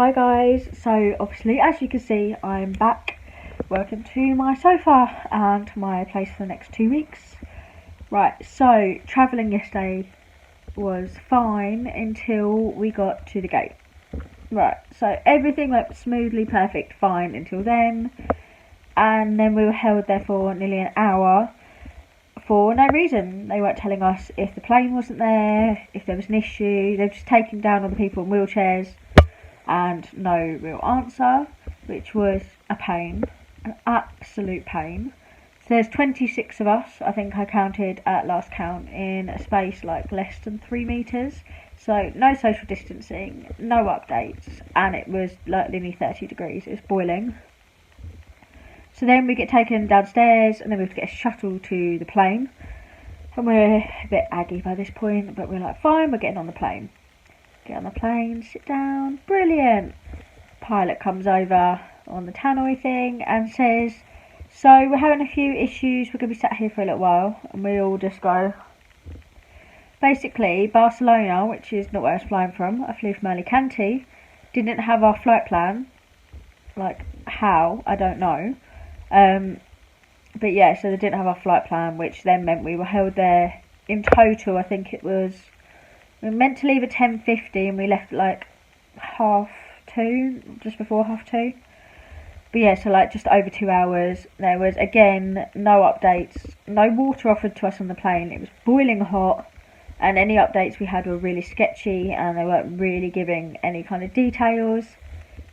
Hi guys, so obviously as you can see I'm back. Welcome to my sofa and my place for the next 2 weeks. Right, so travelling yesterday was fine until we got to the gate. Right, so everything went smoothly, perfect, fine until then. And then we were held there for nearly an hour for no reason. They weren't telling us if the plane wasn't there, if there was an issue. They've just taken down all the people in wheelchairs and no real answer, which was a pain, an absolute pain. So there's 26 of us, I think I counted at last count, in a space like less than 3 metres. So no social distancing, no updates, and it was like nearly 30 degrees, it was boiling. So then we get taken downstairs and then we have to get a shuttle to the plane. And we're a bit aggy by this point, but we're like, fine, we're getting on the plane. Get on the plane, sit down, brilliant. Pilot comes over on the tannoy thing and says, so we're having a few issues, we're going to be sat here for a little while. And we all just go. Basically, Barcelona, which is not where I was flying from, I flew from Alicante, didn't have our flight plan. Like, how? I don't know. But yeah, so they didn't have our flight plan, which then meant we were held there in total. I think it was, we were meant to leave at 10:50 and we left like 2:30, just before 2:30. But yeah, so like just over 2 hours. There was again no updates, no water offered to us on the plane. It was boiling hot, and any updates we had were really sketchy and they weren't really giving any kind of details.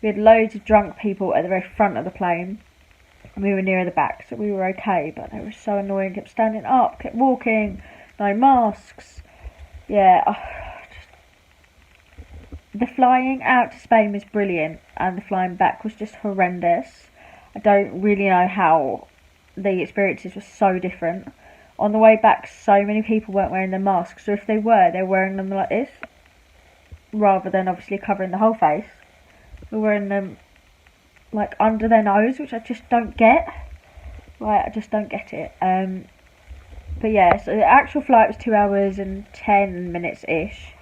We had loads of drunk people at the very front of the plane. And we were nearer the back, so we were okay, but they were so annoying, kept standing up, kept walking, no masks. Yeah, the flying out to Spain was brilliant, and the flying back was just horrendous. I don't really know how the experiences were so different. On the way back, so many people weren't wearing their masks, so if they were wearing them like this, rather than obviously covering the whole face. They were wearing them like under their nose, which I just don't get. Like, I just don't get it. But yeah, so the actual flight was 2 hours and 10 minutes ish.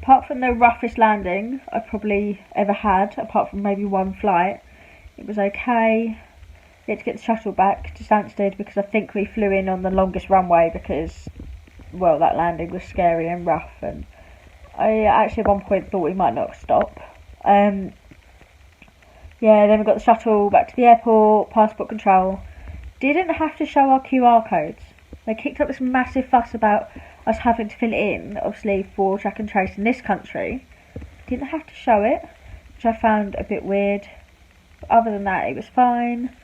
Apart from the roughest landing I probably ever had, apart from maybe one flight, it was okay. We had to get the shuttle back to Stansted because I think we flew in on the longest runway because, well, that landing was scary and rough, and I actually at one point thought we might not stop. Yeah, then we got the shuttle back to the airport, passport control. Didn't have to show our QR codes. They kicked up this massive fuss about us having to fill it in, obviously for track and trace in this country. Didn't have to show it, which I found a bit weird. But other than that, it was fine.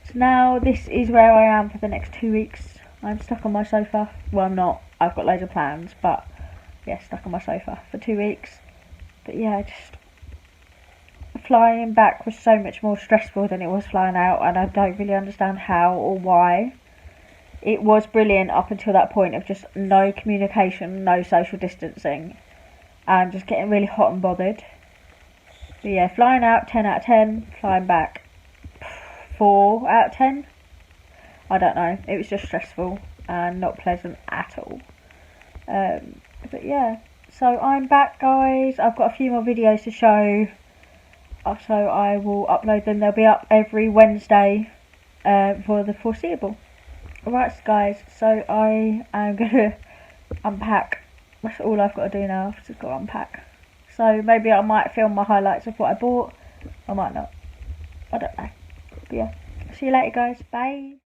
So now this is where I am for the next 2 weeks. I'm stuck on my sofa. Well, I'm not. I've got loads of plans, but yeah, stuck on my sofa for 2 weeks. But yeah, just flying back was so much more stressful than it was flying out, and I don't really understand how or why. It was brilliant up until that point of just no communication, no social distancing, and just getting really hot and bothered. But yeah, flying out 10 out of 10, flying back 4 out of 10. I don't know, it was just stressful and not pleasant at all. But yeah, so I'm back guys. I've got a few more videos to show. So I will upload them. They'll be up every Wednesday for the foreseeable. Alright guys, so I am going to unpack. That's all I've got to do now. I've just got to unpack. So maybe I might film my highlights of what I bought. I might not. I don't know. But yeah, see you later guys. Bye.